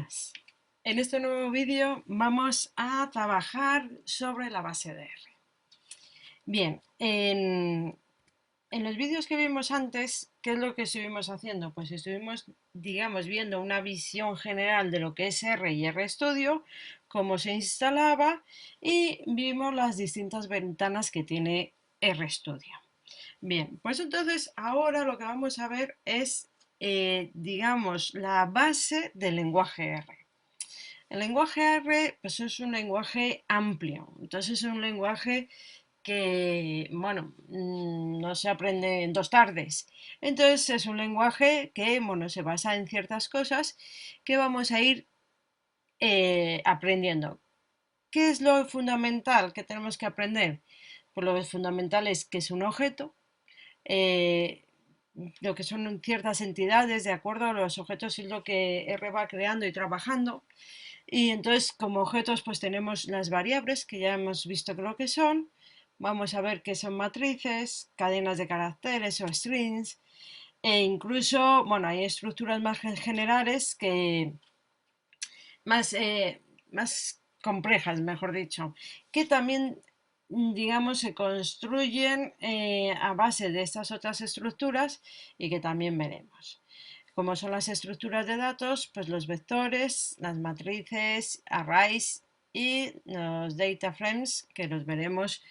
buenas. En este nuevo vídeo vamos a trabajar sobre la base de R. Bien, en los vídeos que vimos antes, ¿qué es lo que estuvimos haciendo? Pues estuvimos, digamos, viendo una visión general de lo que es R y RStudio, cómo se instalaba y vimos las distintas ventanas que tiene RStudio. Bien, pues entonces ahora lo que vamos a ver es, digamos, la base del lenguaje R. El lenguaje R pues es un lenguaje amplio, entonces es un lenguaje que, bueno, no se aprende en 2 tardes. Entonces es un lenguaje que, bueno, se basa en ciertas cosas que vamos a ir aprendiendo. ¿Qué es lo fundamental que tenemos que aprender? Pues lo fundamental es que es un objeto, eh, lo que son ciertas entidades, de acuerdo, los objetos es lo que R va creando y trabajando. Y entonces, como objetos, pues tenemos las variables, que ya hemos visto que lo que son. Vamos a ver qué son matrices, cadenas de caracteres o strings. E incluso, bueno, hay estructuras más generales que más complejas, mejor dicho, que también, digamos, se construyen a base de estas otras estructuras y que también veremos. Como son las estructuras de datos, pues los vectores, las matrices, arrays y los data frames, que los veremos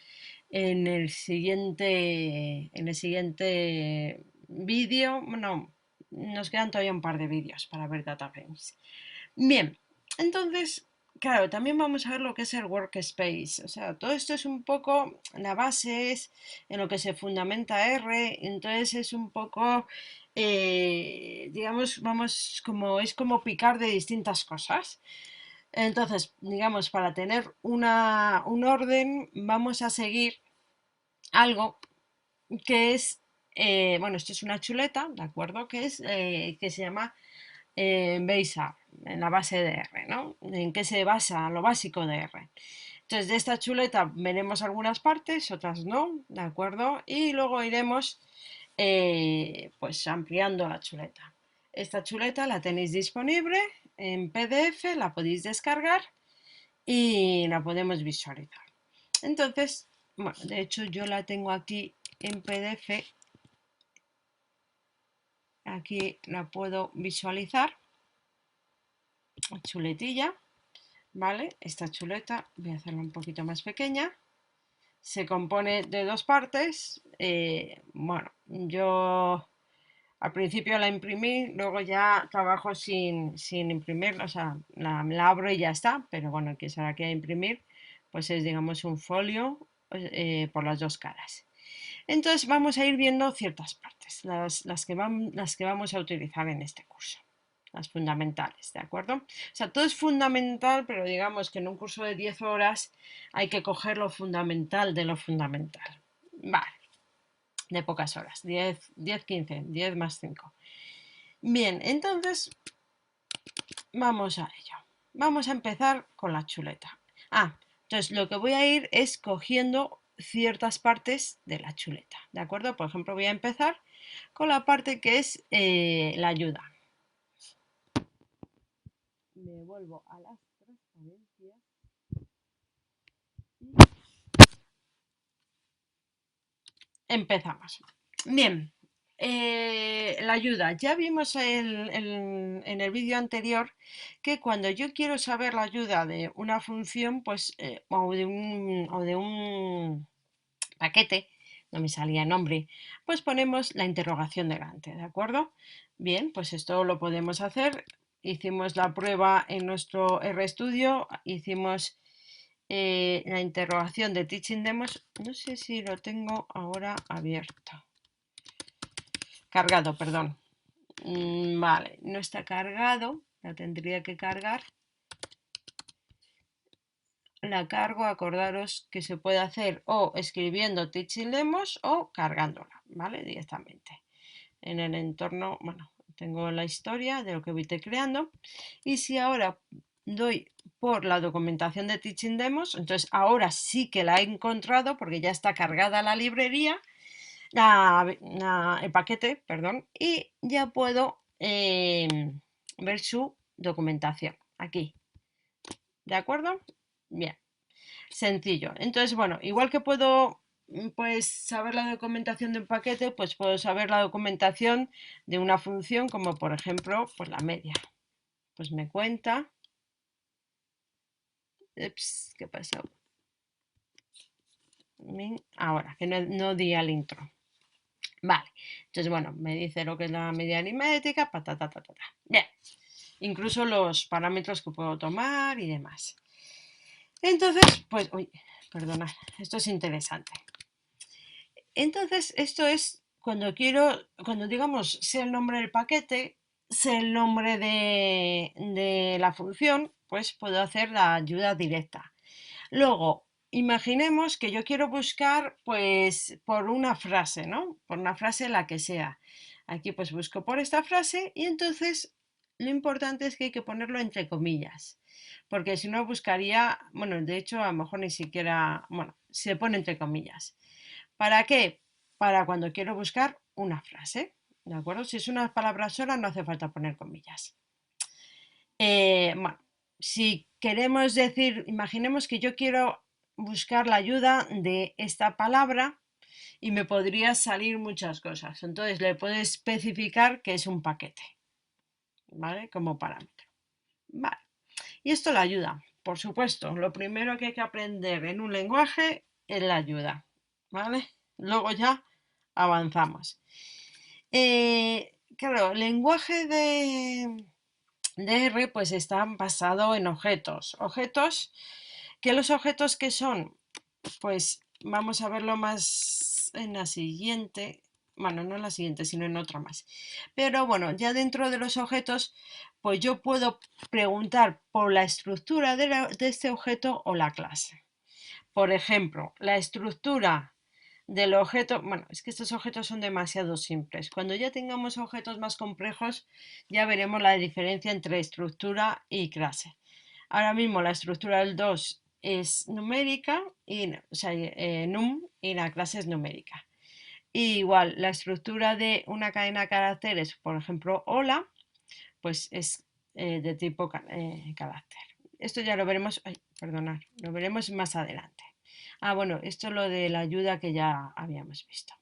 en el siguiente vídeo. Bueno, nos quedan todavía un par de vídeos para ver data frames. Bien, entonces, claro, también vamos a ver lo que es el workspace. O sea, todo esto es un poco, la base es en lo que se fundamenta R, entonces es un poco, digamos, vamos, es como picar de distintas cosas. Entonces, digamos, para tener un orden, vamos a seguir algo que es, bueno, esto es una chuleta, ¿de acuerdo? Que se llama base R, en la base de R, ¿no? ¿En qué se basa lo básico de R? Entonces, de esta chuleta veremos algunas partes, otras no, ¿de acuerdo? Y luego iremos pues ampliando la chuleta. Esta chuleta la tenéis disponible en PDF, la podéis descargar y la podemos visualizar. Entonces, bueno, de hecho yo la tengo aquí en PDF, aquí la puedo visualizar, chuletilla. ¿Vale? Esta chuleta, voy a hacerla un poquito más pequeña, se compone de dos partes. Bueno, yo al principio la imprimí, luego ya trabajo sin imprimir, o sea, la abro y ya está, pero bueno, el que se la quiera imprimir, pues es, digamos, un folio por las dos caras. Entonces vamos a ir viendo ciertas partes, las que vamos a utilizar en este curso, las fundamentales, ¿de acuerdo? O sea, todo es fundamental, pero digamos que en un curso de 10 horas hay que coger lo fundamental de lo fundamental. Vale, de pocas horas, 15, 10 más 5. Bien, entonces vamos a ello. Vamos a empezar con la chuleta. Entonces lo que voy a ir es cogiendo ciertas partes de la chuleta, ¿de acuerdo? Por ejemplo, voy a empezar con la parte que es la ayuda. Me vuelvo a las transparencias y empezamos. Bien, la ayuda. Ya vimos en el vídeo anterior que cuando yo quiero saber la ayuda de una función, pues, o de un paquete, no me salía nombre, pues ponemos la interrogación delante, ¿de acuerdo? Bien, pues esto lo podemos hacer. Hicimos la prueba en nuestro RStudio, hicimos la interrogación de Teaching Demos. No sé si lo tengo ahora abierto. Cargado, perdón. Vale, no está cargado, la tendría que cargar. La cargo, acordaros que se puede hacer o escribiendo Teaching Demos o cargándola, ¿vale? Directamente. En el entorno, bueno, tengo la historia de lo que voy creando. Y si ahora doy por la documentación de Teaching Demos, entonces ahora sí que la he encontrado porque ya está cargada la librería, el paquete, perdón, y ya puedo ver su documentación. aquí. ¿De acuerdo? Bien, sencillo. Entonces, bueno, igual que puedo pues saber la documentación de un paquete, pues puedo saber la documentación de una función como por ejemplo, pues la media. Pues me cuenta. Ups, ¿qué pasó? Ahora, que no di al intro. Vale, entonces bueno, me dice lo que es la media aritmética, patata, patata. Bien, incluso los parámetros que puedo tomar y demás. Entonces, pues, uy, perdona, esto es interesante. Entonces, esto es cuando quiero, cuando digamos sé el nombre del paquete, sé el nombre de la función, pues puedo hacer la ayuda directa. Luego, imaginemos que yo quiero buscar, pues, por una frase, ¿no? Por una frase la que sea. Aquí pues busco por esta frase y entonces lo importante es que hay que ponerlo entre comillas. Porque si no buscaría, bueno, de hecho a lo mejor ni siquiera, bueno, se pone entre comillas. ¿Para qué? Para cuando quiero buscar una frase, ¿de acuerdo? Si es una palabra sola no hace falta poner comillas. Bueno, si queremos decir, imaginemos que yo quiero buscar la ayuda de esta palabra y me podría salir muchas cosas. Entonces le puedo especificar que es un paquete, ¿vale? Como parámetro. Vale. Y esto la ayuda, por supuesto. Lo primero que hay que aprender en un lenguaje es la ayuda, ¿vale? Luego ya avanzamos. Claro, el lenguaje de R pues está basado en objetos. Objetos, que los objetos que son, pues vamos a verlo más en la siguiente, bueno, no en la siguiente, sino en otra más. Pero bueno, ya dentro de los objetos, pues yo puedo preguntar por la estructura de este objeto o la clase. Por ejemplo, la estructura del objeto, bueno, es que estos objetos son demasiado simples. Cuando ya tengamos objetos más complejos, ya veremos la diferencia entre estructura y clase. Ahora mismo la estructura del 2 es numérica, o sea, num, y la clase es numérica. Y igual, la estructura de una cadena de caracteres, por ejemplo, hola, pues es de tipo carácter. Esto ya lo veremos, ay, perdonad, lo veremos más adelante. Ah, bueno, esto es lo de la ayuda que ya habíamos visto.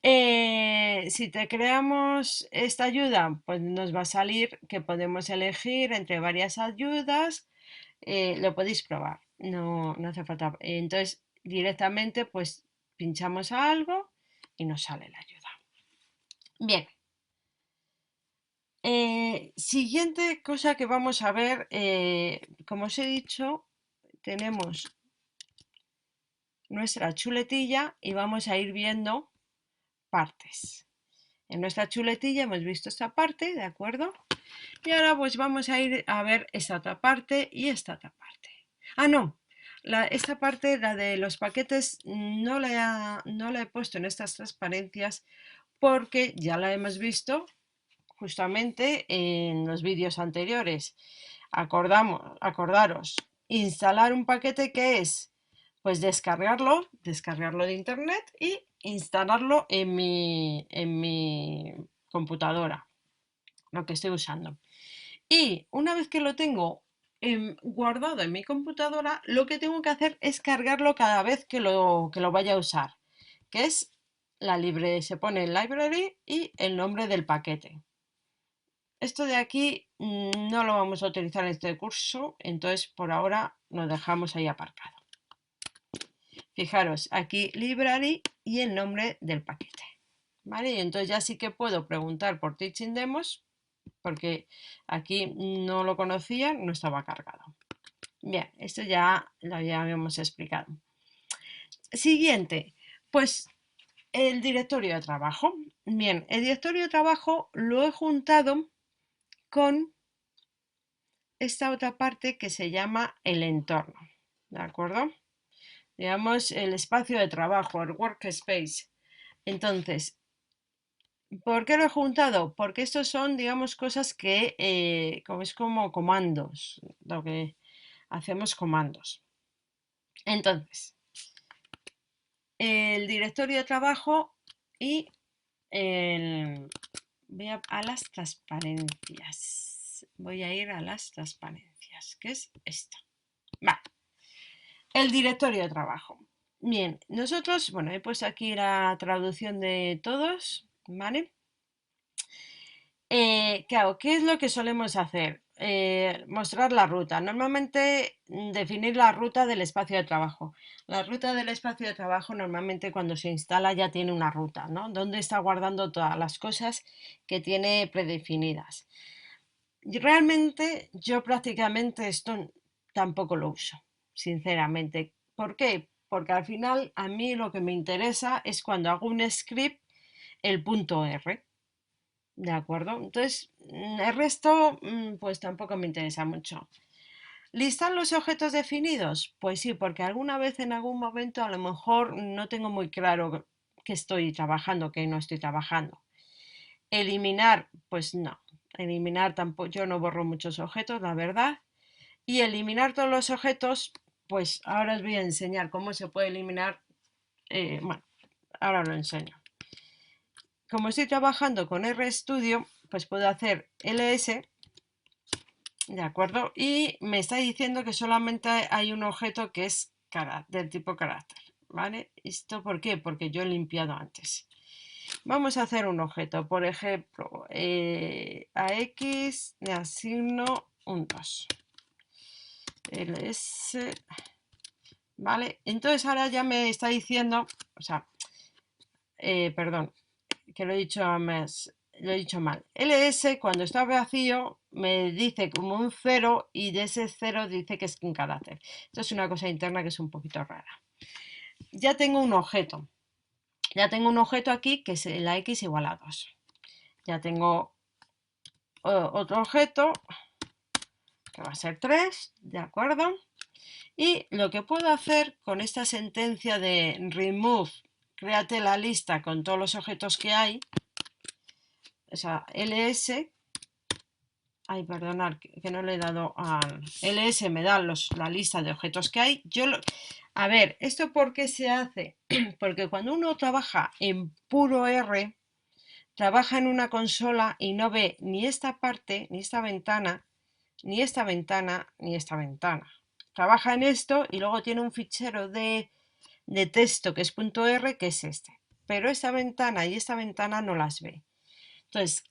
Si te creamos esta ayuda, pues nos va a salir que podemos elegir entre varias ayudas. Lo podéis probar, no hace falta. Entonces, directamente, pues pinchamos a algo y nos sale la ayuda. Bien. Siguiente cosa que vamos a ver, como os he dicho, tenemos nuestra chuletilla y vamos a ir viendo partes. En nuestra chuletilla hemos visto esta parte, ¿de acuerdo? Y ahora pues vamos a ir a ver esta otra parte y esta otra parte. Ah, no, esta parte, la de los paquetes, no la he puesto en estas transparencias porque ya la hemos visto justamente en los vídeos anteriores. Acordaros, instalar un paquete que es, pues descargarlo de internet y instalarlo en mi computadora, lo que estoy usando. Y una vez que lo tengo guardado en mi computadora, lo que tengo que hacer es cargarlo cada vez que lo vaya a usar, que es se pone library y el nombre del paquete. Esto de aquí no lo vamos a utilizar en este curso, entonces por ahora lo dejamos ahí aparcado. Fijaros, aquí library y el nombre del paquete. ¿Vale? Y entonces ya sí que puedo preguntar por Teaching Demos, porque aquí no lo conocía, no estaba cargado. Bien, esto ya lo habíamos explicado. Siguiente, pues el directorio de trabajo. Bien, el directorio de trabajo lo he juntado con esta otra parte que se llama el entorno, ¿de acuerdo? Digamos el espacio de trabajo, el workspace. Entonces, ¿por qué lo he juntado? Porque estos son, digamos, cosas que es como comandos, lo que hacemos comandos. Entonces, el directorio de trabajo y voy a las transparencias. voy a ir a las transparencias, que es esto. Vale, el directorio de trabajo. Bien, nosotros, bueno, he puesto aquí la traducción de todos, ¿vale? Claro, ¿qué es lo que solemos hacer? Mostrar la ruta. Normalmente definir la ruta del espacio de trabajo. La ruta del espacio de trabajo normalmente cuando se instala ya tiene una ruta, ¿no? Donde está guardando todas las cosas que tiene predefinidas. Y realmente yo prácticamente esto tampoco lo uso, sinceramente. ¿Por qué? Porque al final a mí lo que me interesa es cuando hago un script el punto R. ¿De acuerdo? Entonces, el resto, pues tampoco me interesa mucho. ¿Listan los objetos definidos? Pues sí, porque alguna vez en algún momento a lo mejor no tengo muy claro que estoy trabajando, que no estoy trabajando. Eliminar, pues no. Eliminar tampoco, yo no borro muchos objetos, la verdad. Y eliminar todos los objetos, pues ahora os voy a enseñar cómo se puede eliminar. Bueno, ahora lo enseño. Como estoy trabajando con RStudio, pues puedo hacer ls, ¿de acuerdo? Y me está diciendo que solamente hay un objeto que es del tipo carácter, ¿vale? ¿Esto por qué? Porque yo he limpiado antes. Vamos a hacer un objeto, por ejemplo, a x le asigno un 2. ls, ¿vale? Entonces ahora ya me está diciendo, o sea, perdón, que lo he dicho más, lo he dicho mal. ls cuando está vacío me dice como un 0 y de ese 0 dice que es un carácter. Esto es una cosa interna que es un poquito rara. Ya tengo un objeto. Ya tengo un objeto aquí que es la x igual a 2. Ya tengo otro objeto que va a ser 3, ¿de acuerdo? Y lo que puedo hacer con esta sentencia de remove, créate la lista con todos los objetos que hay, o sea, ls, ay, perdonad, que no le he dado al ls, me da la lista de objetos que hay. A ver, ¿esto por qué se hace? Porque cuando uno trabaja en puro R, trabaja en una consola y no ve ni esta parte, ni esta ventana, ni esta ventana, ni esta ventana. Trabaja en esto y luego tiene un fichero de texto que es .r, que es este. Pero esta ventana y esta ventana no las ve. Entonces,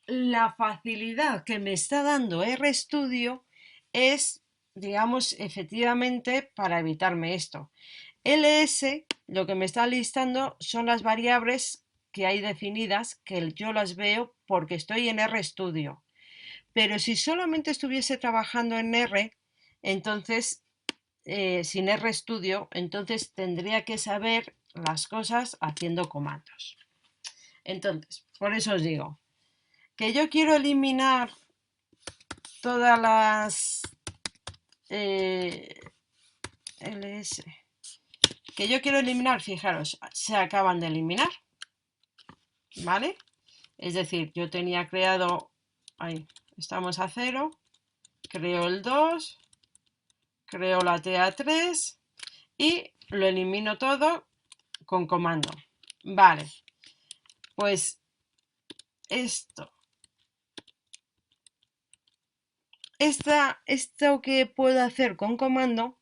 la facilidad que me está dando RStudio es, digamos, efectivamente para evitarme esto. ls lo que me está listando son las variables que hay definidas, que yo las veo porque estoy en RStudio. Pero si solamente estuviese trabajando en R, entonces, sin RStudio, entonces tendría que saber las cosas haciendo comandos. Entonces, por eso os digo, que yo quiero eliminar todas las ls que yo quiero eliminar, fijaros, se acaban de eliminar, ¿vale? Es decir, yo tenía creado, ahí estamos a 0, creo el 2, creo la TA3 y lo elimino todo con comando. Vale, pues esto que puedo hacer con comando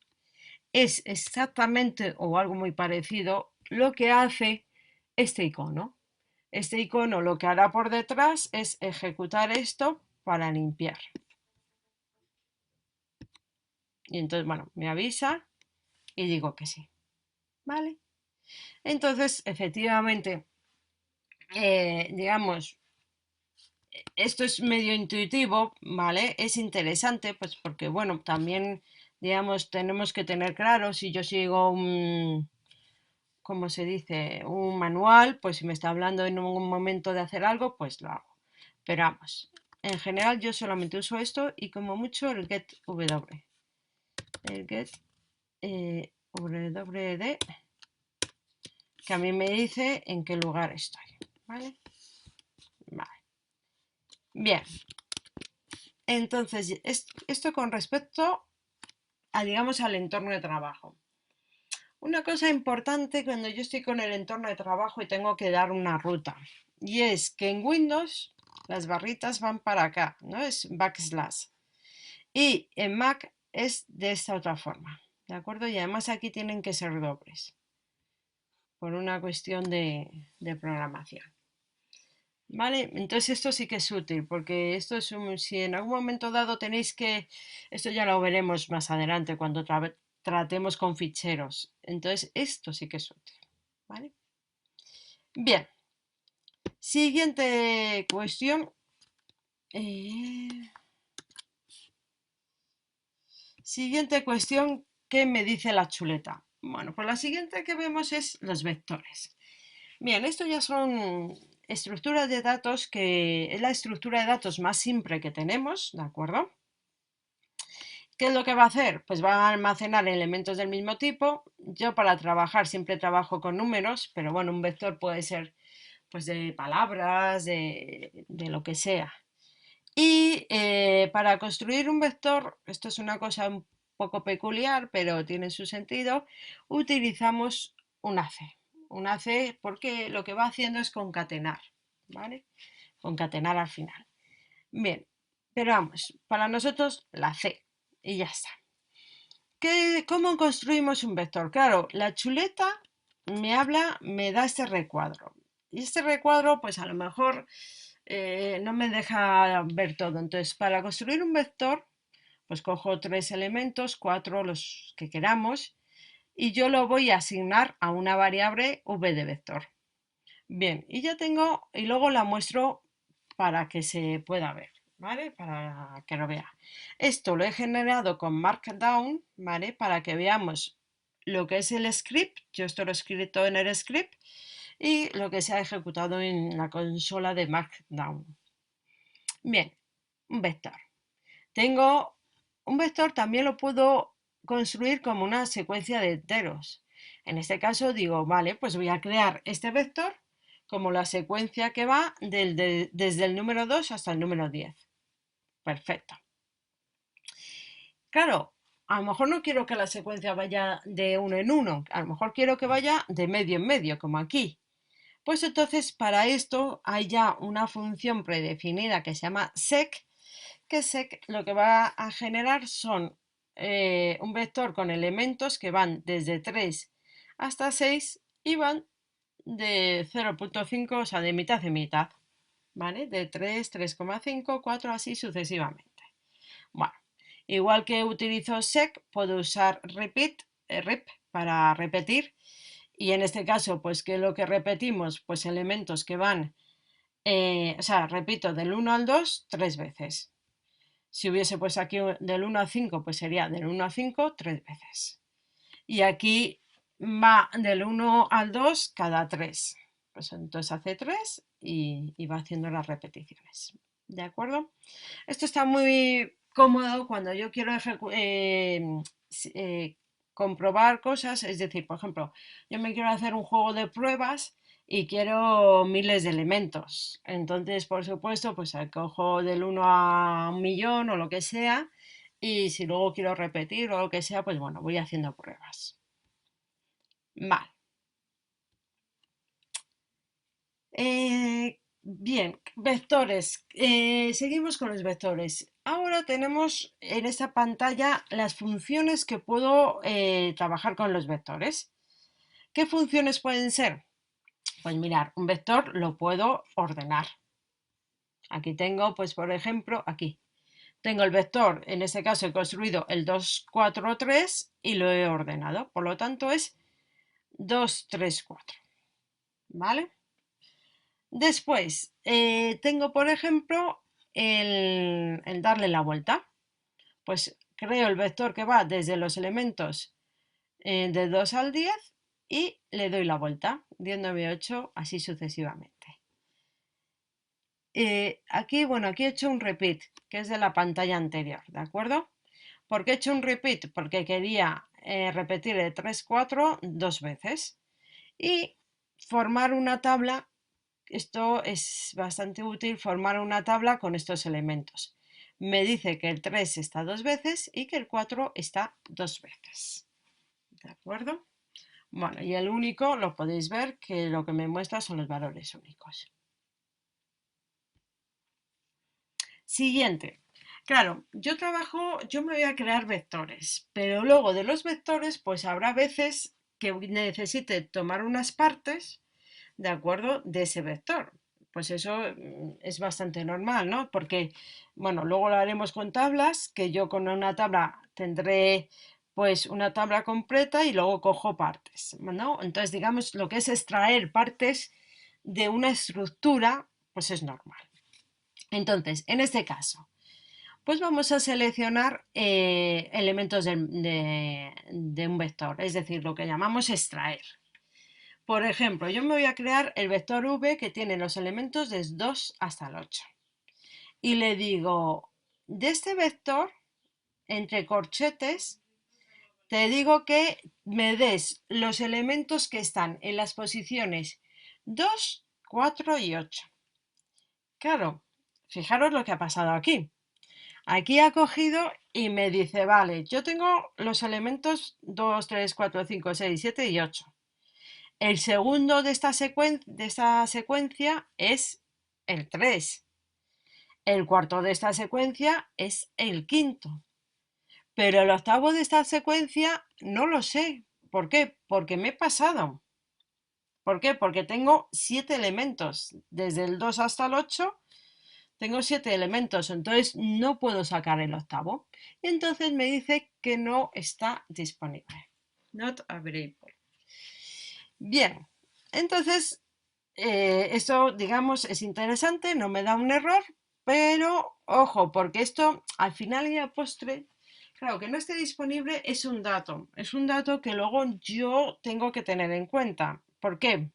es exactamente o algo muy parecido lo que hace este icono. Este icono lo que hará por detrás es ejecutar esto para limpiar. Y entonces, bueno, me avisa y digo que sí. ¿Vale? Entonces, efectivamente, digamos, esto es medio intuitivo, ¿vale? Es interesante, pues porque, bueno, también, digamos, tenemos que tener claro si yo sigo un, ¿cómo se dice? Un manual, pues si me está hablando en un momento de hacer algo, pues lo hago. Pero vamos, en general yo solamente uso esto y como mucho el get w. El get wd, que a mí me dice en qué lugar estoy. ¿Vale? Vale. Bien. Entonces, esto con respecto a, digamos, al entorno de trabajo. Una cosa importante cuando yo estoy con el entorno de trabajo y tengo que dar una ruta, y es que en Windows las barritas van para acá, ¿no? Es backslash. Y en Mac es de esta otra forma, ¿de acuerdo? Y además aquí tienen que ser dobles, por una cuestión de programación. ¿Vale? Entonces esto sí que es útil, porque esto es si en algún momento dado tenéis que, esto ya lo veremos más adelante cuando tratemos con ficheros. Entonces esto sí que es útil. ¿Vale? Bien, siguiente cuestión. eh, Siguiente cuestión, ¿qué me dice la chuleta? Bueno, pues la siguiente que vemos es los vectores. Bien, esto ya son estructuras de datos que es la estructura de datos más simple que tenemos, ¿de acuerdo? ¿Qué es lo que va a hacer? Pues va a almacenar elementos del mismo tipo. Yo para trabajar siempre trabajo con números, pero bueno, un vector puede ser pues de palabras, de lo que sea. Y para construir un vector, esto es una cosa un poco peculiar, pero tiene su sentido, utilizamos un AC. Un AC porque lo que va haciendo es concatenar, ¿vale? Concatenar al final. Bien, pero vamos, para nosotros la C y ya está. ¿Cómo construimos un vector? Claro, la chuleta me da este recuadro. Y este recuadro, pues a lo mejor no me deja ver todo. Entonces, para construir un vector, pues cojo tres elementos, cuatro los que queramos, y yo lo voy a asignar a una variable v de vector. Bien, y ya tengo, y luego la muestro para que se pueda ver, ¿vale? Para que lo vea. Esto lo he generado con Markdown, ¿vale? Para que veamos lo que es el script. Yo esto lo he escrito en el script y lo que se ha ejecutado en la consola de Markdown. Bien, un vector. Tengo un vector, también lo puedo construir como una secuencia de enteros. En este caso digo, vale, pues voy a crear este vector como la secuencia que va desde el número 2 hasta el número 10. Perfecto. Claro, a lo mejor no quiero que la secuencia vaya de uno en uno, a lo mejor quiero que vaya de medio en medio, como aquí. Pues entonces para esto hay ya una función predefinida que se llama sec, que sec lo que va a generar son un vector con elementos que van desde 3 hasta 6 y van de 0,5, o sea, de mitad en mitad, ¿vale? De 3, 3,5, 4, así sucesivamente. Bueno, igual que utilizo sec, puedo usar repeat, rep, para repetir. Y en este caso, pues, ¿qué es lo que repetimos? Pues elementos que van, o sea, repito, del 1 al 2 tres veces. Si hubiese pues aquí del 1 al 5, pues sería del 1 al 5 tres veces. Y aquí va del 1 al 2 cada 3. Pues entonces hace 3 y va haciendo las repeticiones. ¿De acuerdo? Esto está muy cómodo cuando yo quiero comprobar cosas. Es decir, por ejemplo, yo me quiero hacer un juego de pruebas y quiero miles de elementos. Entonces, por supuesto, pues cojo del 1 a 1.000.000 o lo que sea. Y si luego quiero repetir o lo que sea, pues bueno, voy haciendo pruebas. Vale. Bien, vectores. Seguimos con los vectores. Ahora tenemos en esta pantalla las funciones que puedo trabajar con los vectores. ¿Qué funciones pueden ser? Pues mirar, un vector lo puedo ordenar. Aquí tengo, pues por ejemplo, aquí. Tengo el vector, en este caso he construido el 2, 4, 3 y lo he ordenado. Por lo tanto es 2, 3, 4. ¿Vale? Después, tengo, por ejemplo, el darle la vuelta. Pues creo el vector que va desde los elementos de 2 al 10 y le doy la vuelta. 10, 9, 8, así sucesivamente. Aquí, bueno, aquí he hecho un repeat, que es de la pantalla anterior, ¿de acuerdo? ¿Por qué he hecho un repeat? Porque quería repetir el 3, 4 dos veces y formar una tabla. Esto es bastante útil, formar una tabla con estos elementos. Me dice que el 3 está dos veces y que el 4 está dos veces. ¿De acuerdo? Bueno, y el único lo podéis ver que lo que me muestra son los valores únicos. Siguiente. Claro, yo me voy a crear vectores, pero luego de los vectores, pues habrá veces que necesite tomar unas partes de acuerdo de ese vector. Pues eso es bastante normal, ¿no? Porque, bueno, luego lo haremos con tablas, que yo con una tabla tendré pues una tabla completa y luego cojo partes, ¿no? Entonces, digamos, lo que es extraer partes de una estructura, pues es normal. Entonces, en este caso, pues vamos a seleccionar elementos de un vector, es decir, lo que llamamos extraer. Por ejemplo, yo me voy a crear el vector v que tiene los elementos desde 2 hasta el 8. Y le digo, de este vector, entre corchetes, te digo que me des los elementos que están en las posiciones 2, 4 y 8. Claro, fijaros lo que ha pasado aquí. Aquí ha cogido y me dice, vale, yo tengo los elementos 2, 3, 4, 5, 6, 7 y 8. El segundo de esta secuencia es el 3. El cuarto de esta secuencia es el quinto. Pero el octavo de esta secuencia no lo sé. ¿Por qué? Porque me he pasado. ¿Por qué? Porque tengo 7 elementos. Desde el 2 hasta el 8 tengo 7 elementos. Entonces no puedo sacar el octavo. Y entonces me dice que no está disponible. Not available. Bien, entonces esto, digamos, es interesante, no me da un error, pero ojo, porque esto al final y a postre, claro, que no esté disponible es un dato que luego yo tengo que tener en cuenta. ¿Por qué?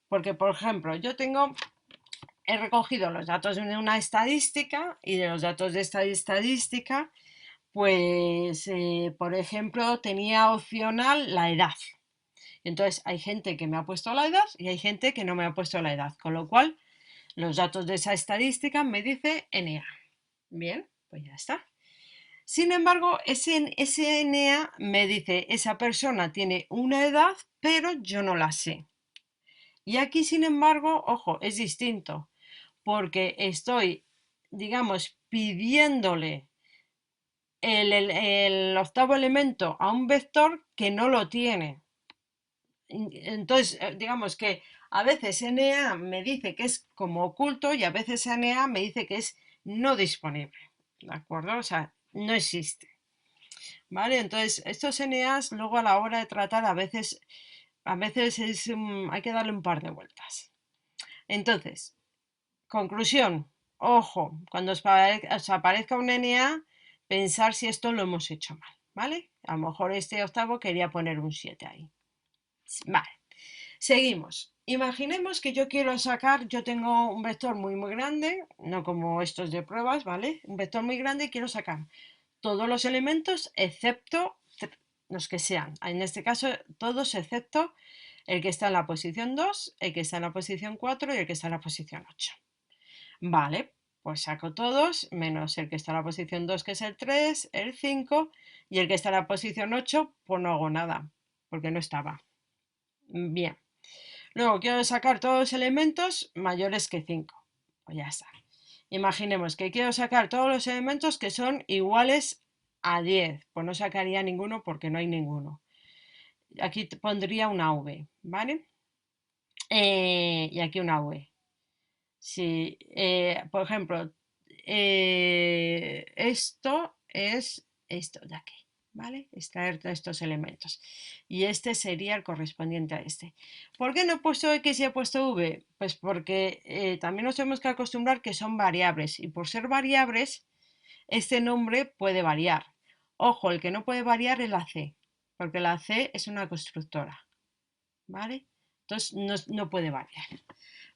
Porque, por ejemplo, he recogido los datos de una estadística y de los datos de esta estadística, pues, por ejemplo, tenía opcional la edad. Entonces hay gente que me ha puesto la edad y hay gente que no me ha puesto la edad, con lo cual los datos de esa estadística me dice NA. Bien, pues ya está. Sin embargo, ese NA me dice esa persona tiene una edad, pero yo no la sé. Y aquí, sin embargo, ojo, es distinto, porque estoy, digamos, pidiéndole el octavo elemento a un vector que no lo tiene. Entonces, digamos que a veces NA me dice que es como oculto y a veces NA me dice que es no disponible. ¿De acuerdo? O sea, no existe. ¿Vale? Entonces, estos NAs luego a la hora de tratar a veces hay que darle un par de vueltas. Entonces, conclusión, ojo, cuando os aparezca un NA, pensar si esto lo hemos hecho mal. ¿Vale? A lo mejor este octavo quería poner un 7 ahí. Vale. Seguimos. Imaginemos que yo tengo un vector muy muy grande, no como estos de pruebas, ¿vale? Un vector muy grande y quiero sacar todos los elementos excepto los que sean. En este caso, todos excepto el que está en la posición 2, el que está en la posición 4 y el que está en la posición 8. Vale, pues saco todos, menos el que está en la posición 2, que es el 3, el 5, y el que está en la posición 8, pues no hago nada, porque no estaba. Bien. Luego quiero sacar todos los elementos mayores que 5. Pues ya está. Imaginemos que quiero sacar todos los elementos que son iguales a 10. Pues no sacaría ninguno porque no hay ninguno. Aquí pondría una V, ¿vale? Y aquí una V. Si, por ejemplo, esto es esto de aquí. ¿Vale? Extraer todos estos elementos. Y este sería el correspondiente a este. ¿Por qué no he puesto X y he puesto V? Pues porque también nos tenemos que acostumbrar que son variables. Y por ser variables, este nombre puede variar. Ojo, el que no puede variar es la C. Porque la C es una constructora. ¿Vale? Entonces no puede variar.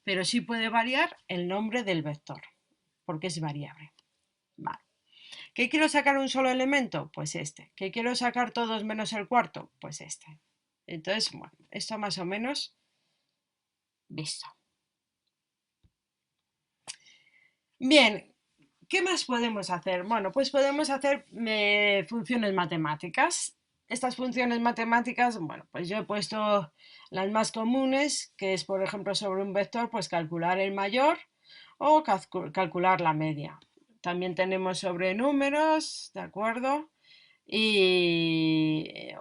Pero sí puede variar el nombre del vector. Porque es variable. Vale. ¿Qué quiero sacar un solo elemento? Pues este. ¿Qué quiero sacar todos menos el cuarto? Pues este. Entonces, bueno, esto más o menos visto. Bien, ¿qué más podemos hacer? Bueno, pues podemos hacer funciones matemáticas. Estas funciones matemáticas, bueno, pues yo he puesto las más comunes, que es, por ejemplo, sobre un vector, pues calcular el mayor o calcular la media. también tenemos sobre números, ¿de acuerdo?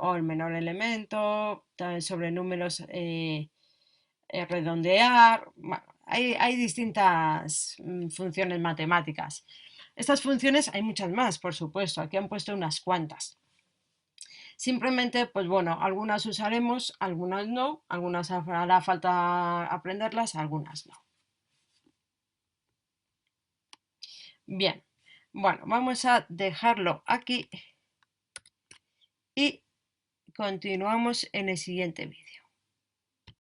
O el menor elemento, también sobre números, redondear. Bueno, hay distintas funciones matemáticas. Estas funciones hay muchas más, por supuesto. Aquí han puesto unas cuantas. Simplemente, pues bueno, algunas usaremos, algunas no, algunas hará falta aprenderlas, algunas no. Bien, bueno, vamos a dejarlo aquí y continuamos en el siguiente vídeo.